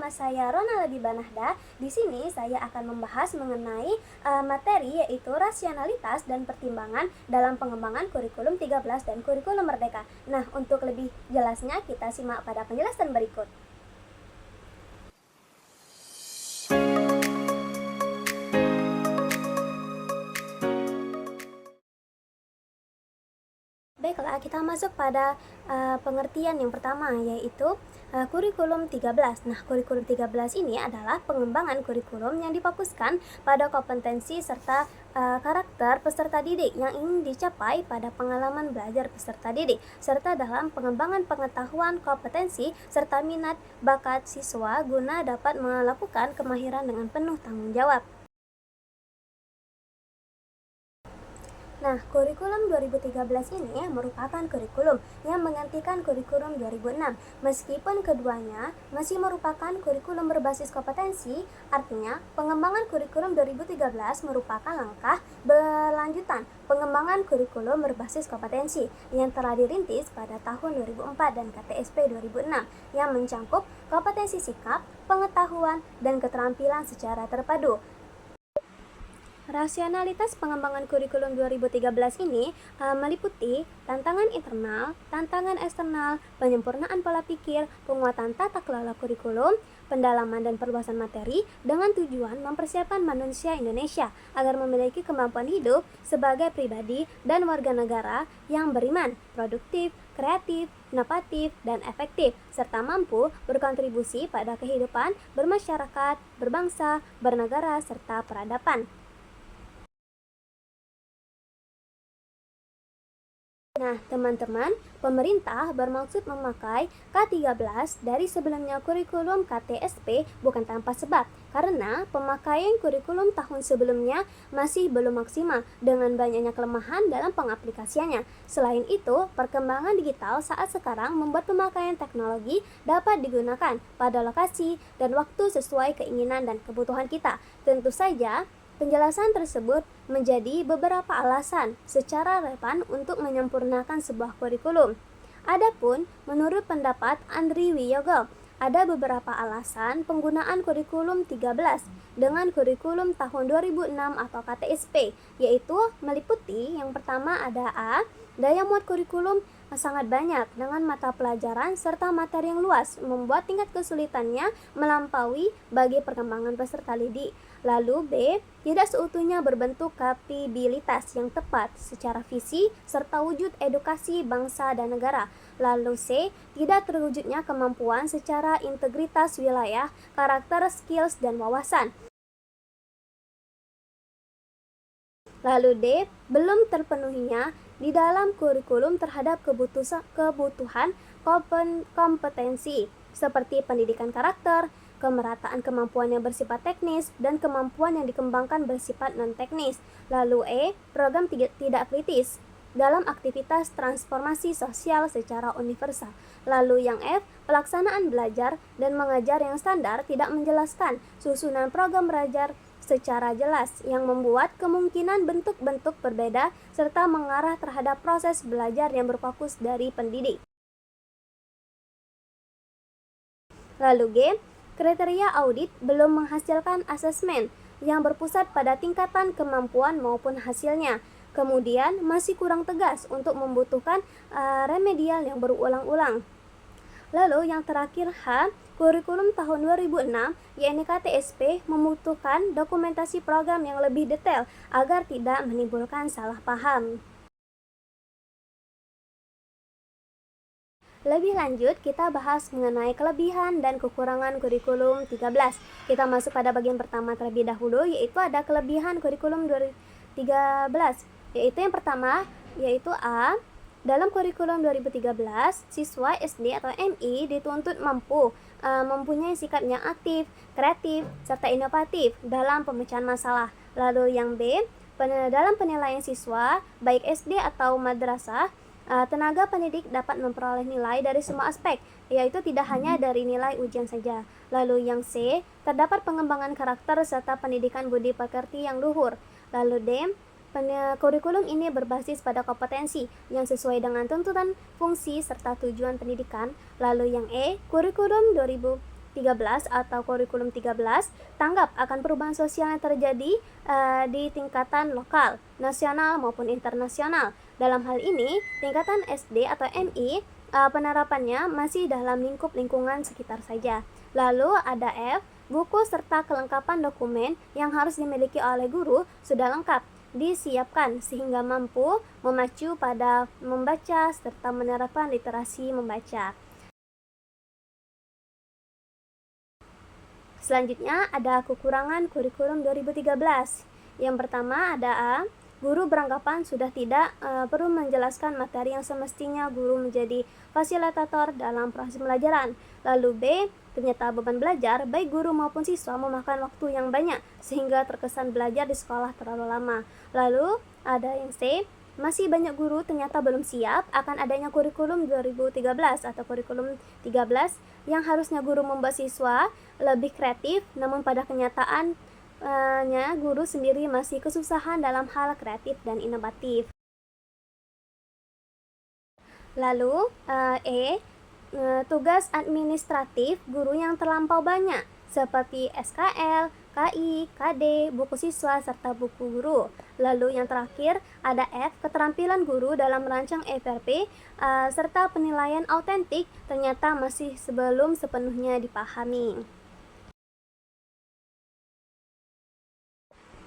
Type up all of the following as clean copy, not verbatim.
nama saya Rona Labibanahda. Di sini saya akan membahas mengenai materi yaitu rasionalitas dan pertimbangan dalam pengembangan kurikulum 13 dan kurikulum merdeka. Nah, untuk lebih jelasnya kita simak pada penjelasan berikut. Baiklah, kita masuk pada pengertian yang pertama, yaitu kurikulum 13. Nah, kurikulum 13 ini adalah pengembangan kurikulum yang difokuskan pada kompetensi serta karakter peserta didik yang ingin dicapai pada pengalaman belajar peserta didik, serta dalam pengembangan pengetahuan, kompetensi, serta minat bakat siswa guna dapat melakukan kemahiran dengan penuh tanggung jawab. Nah, kurikulum 2013 ini merupakan kurikulum yang menggantikan kurikulum 2006. Meskipun keduanya masih merupakan kurikulum berbasis kompetensi, artinya pengembangan kurikulum 2013 merupakan langkah berlanjutan pengembangan kurikulum berbasis kompetensi yang telah dirintis pada tahun 2004 dan KTSP 2006 yang mencakup kompetensi sikap, pengetahuan, dan keterampilan secara terpadu. Rasionalitas pengembangan kurikulum 2013 ini meliputi tantangan internal, tantangan eksternal, penyempurnaan pola pikir, penguatan tata kelola kurikulum, pendalaman dan perluasan materi dengan tujuan mempersiapkan manusia Indonesia agar memiliki kemampuan hidup sebagai pribadi dan warga negara yang beriman, produktif, kreatif, inovatif, dan efektif, serta mampu berkontribusi pada kehidupan bermasyarakat, berbangsa, bernegara, serta peradaban. Nah, teman-teman, pemerintah bermaksud memakai K13 dari sebelumnya kurikulum KTSP bukan tanpa sebab, karena pemakaian kurikulum tahun sebelumnya masih belum maksimal dengan banyaknya kelemahan dalam pengaplikasiannya. Selain itu, perkembangan digital saat sekarang membuat pemakaian teknologi dapat digunakan pada lokasi dan waktu sesuai keinginan dan kebutuhan kita. Tentu saja, penjelasan tersebut menjadi beberapa alasan secara relevan untuk menyempurnakan sebuah kurikulum. Adapun menurut pendapat Andri Wiyogo, ada beberapa alasan penggunaan kurikulum 13 dengan kurikulum tahun 2006 atau KTSP, yaitu meliputi yang pertama ada A. Daya muat kurikulum sangat banyak dengan mata pelajaran serta materi yang luas, membuat tingkat kesulitannya melampaui bagi perkembangan peserta didik. Lalu B. Tidak seutuhnya berbentuk kapabilitas yang tepat secara visi serta wujud edukasi bangsa dan negara. Lalu C. Tidak terwujudnya kemampuan secara integritas wilayah, karakter, skills, dan wawasan. Lalu D. Belum terpenuhinya di dalam kurikulum terhadap kebutuhan kompetensi seperti pendidikan karakter, kemerataan kemampuan yang bersifat teknis, dan kemampuan yang dikembangkan bersifat non-teknis. Lalu E. Program tidak kritis dalam aktivitas transformasi sosial secara universal. Lalu yang F. Pelaksanaan belajar dan mengajar yang standar tidak menjelaskan susunan program belajar secara jelas yang membuat kemungkinan bentuk-bentuk berbeda serta mengarah terhadap proses belajar yang berfokus dari pendidik. Lalu G. Kriteria audit belum menghasilkan asesmen yang berpusat pada tingkatan kemampuan maupun hasilnya. Kemudian masih kurang tegas untuk membutuhkan remedial yang berulang-ulang. Lalu yang terakhir H. Kurikulum tahun 2006 yakni KTSP membutuhkan dokumentasi program yang lebih detail agar tidak menimbulkan salah paham. Lebih lanjut, kita bahas mengenai kelebihan dan kekurangan kurikulum 13. Kita masuk pada bagian pertama terlebih dahulu, yaitu ada kelebihan kurikulum 2013. Yaitu yang pertama, yaitu A. Dalam kurikulum 2013, siswa SD atau MI dituntut mempunyai sikap yang aktif, kreatif, serta inovatif dalam pemecahan masalah. Lalu yang B. Dalam penilaian siswa, baik SD atau madrasah, tenaga pendidik dapat memperoleh nilai dari semua aspek, yaitu tidak hanya dari nilai ujian saja. Lalu yang C. Terdapat pengembangan karakter serta pendidikan budi pekerti yang luhur. Lalu D. Kurikulum ini berbasis pada kompetensi yang sesuai dengan tuntutan fungsi serta tujuan pendidikan. Lalu yang E. Kurikulum 13 atau kurikulum 13 tanggap akan perubahan sosial yang terjadi di tingkatan lokal, nasional maupun internasional. Dalam hal ini, tingkatan SD atau MI penerapannya masih dalam lingkup lingkungan sekitar saja. Lalu ada F, buku serta kelengkapan dokumen yang harus dimiliki oleh guru sudah lengkap disiapkan sehingga mampu memacu pada membaca serta menerapkan literasi membaca. Selanjutnya ada kekurangan kurikulum 2013. Yang pertama ada A, guru beranggapan sudah tidak perlu menjelaskan materi yang semestinya guru menjadi fasilitator dalam proses pembelajaran. Lalu B, ternyata beban belajar baik guru maupun siswa memakan waktu yang banyak sehingga terkesan belajar di sekolah terlalu lama. Lalu ada yang C, masih banyak guru ternyata belum siap akan adanya kurikulum 2013 atau kurikulum 13 yang harusnya guru membuat siswa lebih kreatif, namun pada kenyataannya guru sendiri masih kesusahan dalam hal kreatif dan inovatif. Lalu E, tugas administratif guru yang terlampau banyak seperti SKL, KI, KD, buku siswa, serta buku guru. Lalu yang terakhir ada F, keterampilan guru dalam merancang FRP serta penilaian autentik ternyata masih belum sepenuhnya dipahami.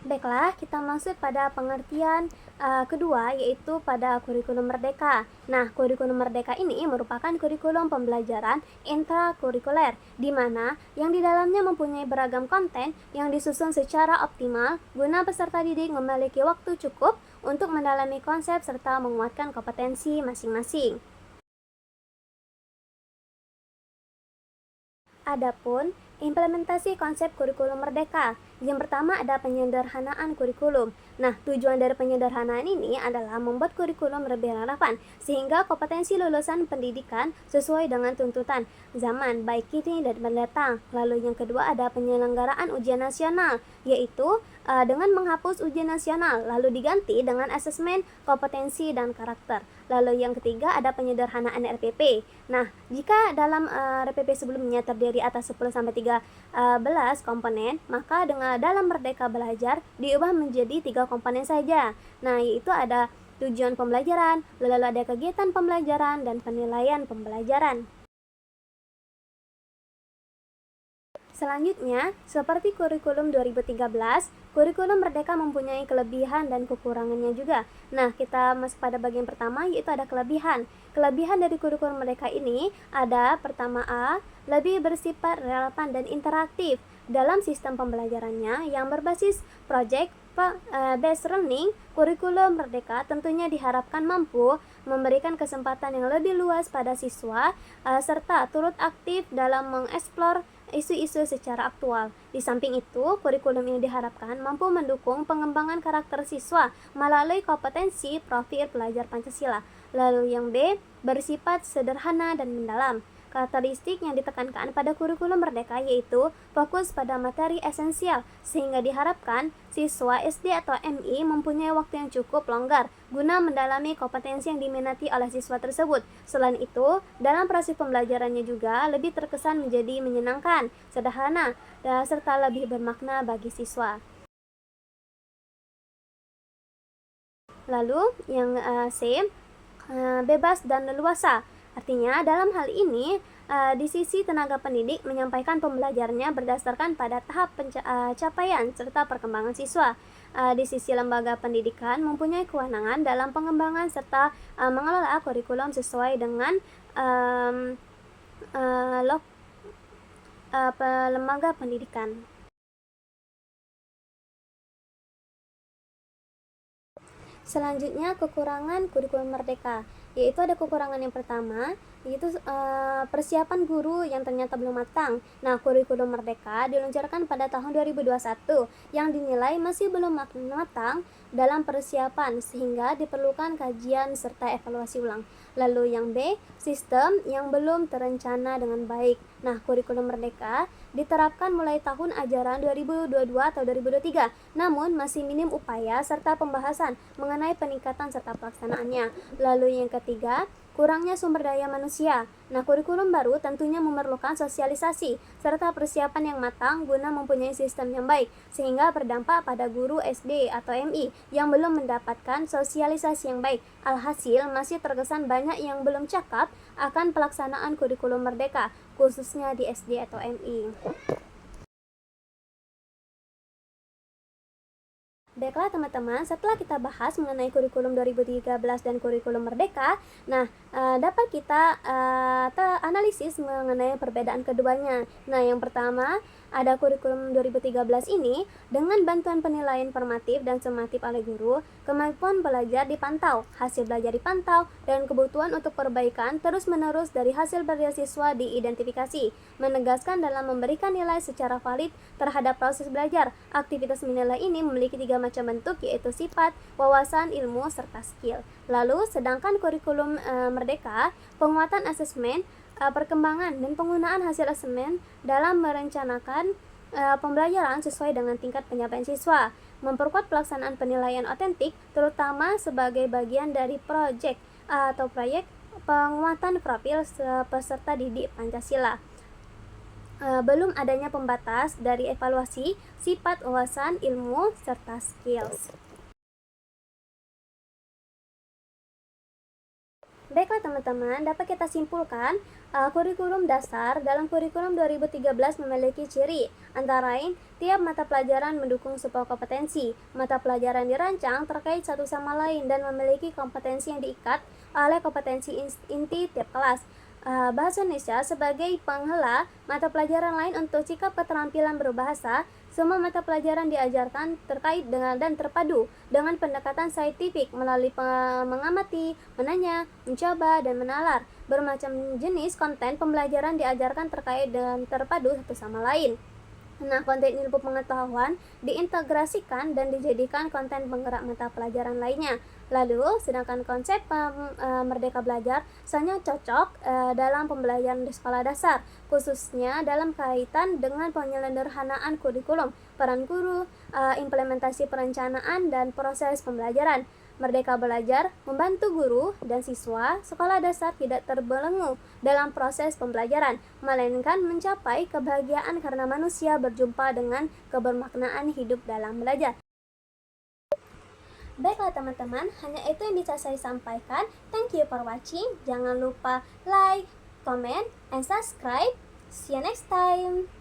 Baiklah, kita masuk pada pengertian kedua, yaitu pada kurikulum merdeka. Nah, kurikulum merdeka ini merupakan kurikulum pembelajaran intrakurikuler, di mana yang di dalamnya mempunyai beragam konten yang disusun secara optimal guna peserta didik memiliki waktu cukup untuk mendalami konsep serta menguatkan kompetensi masing-masing. Adapun implementasi konsep kurikulum merdeka. Yang pertama ada penyederhanaan kurikulum. Nah, tujuan dari penyederhanaan ini adalah membuat kurikulum lebih relevan sehingga kompetensi lulusan pendidikan sesuai dengan tuntutan zaman baik kini dan mendatang. Lalu yang kedua ada penyelenggaraan ujian nasional, yaitu dengan menghapus ujian nasional lalu diganti dengan asesmen kompetensi dan karakter. Lalu yang ketiga ada penyederhanaan RPP. Nah, jika dalam RPP sebelumnya terdiri atas 10 sampai 13 komponen, maka dalam Merdeka Belajar diubah menjadi 3 komponen saja. Nah, yaitu ada tujuan pembelajaran, lalu ada kegiatan pembelajaran dan penilaian pembelajaran. Selanjutnya, seperti kurikulum 2013, kurikulum Merdeka mempunyai kelebihan dan kekurangannya juga. Nah, kita masuk pada bagian pertama, yaitu ada kelebihan. Kelebihan dari kurikulum Merdeka ini ada pertama A, lebih bersifat relevan dan interaktif dalam sistem pembelajarannya yang berbasis project based learning. Kurikulum Merdeka tentunya diharapkan mampu memberikan kesempatan yang lebih luas pada siswa serta turut aktif dalam mengeksplor isu-isu secara aktual. Di samping itu, kurikulum ini diharapkan mampu mendukung pengembangan karakter siswa melalui kompetensi profil pelajar Pancasila. Lalu yang B, bersifat sederhana dan mendalam. Karakteristik yang ditekankan pada kurikulum Merdeka yaitu fokus pada materi esensial, sehingga diharapkan siswa SD atau MI mempunyai waktu yang cukup longgar guna mendalami kompetensi yang diminati oleh siswa tersebut. Selain itu, dalam proses pembelajarannya juga lebih terkesan menjadi menyenangkan, sederhana, serta lebih bermakna bagi siswa. Lalu yang C, bebas dan leluasa. Artinya, dalam hal ini, di sisi tenaga pendidik menyampaikan pembelajarannya berdasarkan pada tahap capaian serta perkembangan siswa. Di sisi lembaga pendidikan mempunyai kewenangan dalam pengembangan serta mengelola kurikulum sesuai dengan lembaga pendidikan. Selanjutnya, kekurangan kurikulum Merdeka, yaitu ada kekurangan yang pertama, yaitu persiapan guru yang ternyata belum matang. Nah, kurikulum Merdeka diluncurkan pada tahun 2021 yang dinilai masih belum matang dalam persiapan sehingga diperlukan kajian serta evaluasi ulang. Lalu yang B, sistem yang belum terencana dengan baik. Nah, kurikulum Merdeka diterapkan mulai tahun ajaran 2022 atau 2023, namun masih minim upaya serta pembahasan mengenai peningkatan serta pelaksanaannya. Lalu yang ketiga, kurangnya sumber daya manusia. Nah, kurikulum baru tentunya memerlukan sosialisasi serta persiapan yang matang guna mempunyai sistem yang baik, sehingga berdampak pada guru SD atau MI yang belum mendapatkan sosialisasi yang baik. Alhasil, masih terkesan banyak yang belum cakap akan pelaksanaan kurikulum merdeka, khususnya di SD atau MI. Baiklah teman-teman, setelah kita bahas mengenai kurikulum 2013 dan kurikulum merdeka, dapat kita analisis mengenai perbedaan keduanya. Nah, yang pertama, ada kurikulum 2013 ini dengan bantuan penilaian formatif dan sumatif oleh guru, kemampuan belajar dipantau, hasil belajar dipantau, dan kebutuhan untuk perbaikan terus-menerus dari hasil belajar siswa diidentifikasi, menegaskan dalam memberikan nilai secara valid terhadap proses belajar. Aktivitas menilai ini memiliki 3 macam bentuk, yaitu sifat, wawasan, ilmu, serta skill. Lalu, sedangkan kurikulum merdeka, penguatan asesmen, perkembangan dan penggunaan hasil asesmen dalam merencanakan pembelajaran sesuai dengan tingkat pencapaian siswa, memperkuat pelaksanaan penilaian otentik, terutama sebagai bagian dari proyek penguatan profil peserta didik Pancasila. Belum adanya pembatas dari evaluasi, sifat, wawasan, ilmu, serta skills. Baiklah teman-teman, dapat kita simpulkan kurikulum dasar dalam kurikulum 2013 memiliki ciri, antara lain tiap mata pelajaran mendukung sebuah kompetensi. Mata pelajaran dirancang terkait satu sama lain dan memiliki kompetensi yang diikat oleh kompetensi inti tiap kelas. Bahasa Indonesia sebagai penghela mata pelajaran lain untuk sikap keterampilan berbahasa. Semua mata pelajaran diajarkan terkait dengan dan terpadu dengan pendekatan saintifik melalui mengamati, menanya, mencoba, dan menalar. Bermacam jenis konten pembelajaran diajarkan terkait dan terpadu satu sama lain. Nah, konten ilmu pengetahuan diintegrasikan dan dijadikan konten penggerak mata pelajaran lainnya. Lalu, sedangkan konsep Merdeka Belajar sangat cocok dalam pembelajaran di sekolah dasar, khususnya dalam kaitan dengan penyederhanaan kurikulum, peran guru, implementasi perencanaan, dan proses pembelajaran. Merdeka Belajar membantu guru dan siswa sekolah dasar tidak terbelenggu dalam proses pembelajaran, melainkan mencapai kebahagiaan karena manusia berjumpa dengan kebermaknaan hidup dalam belajar. Baiklah teman-teman, hanya itu yang bisa saya sampaikan. Thank you for watching. Jangan lupa like, comment, and subscribe. See you next time.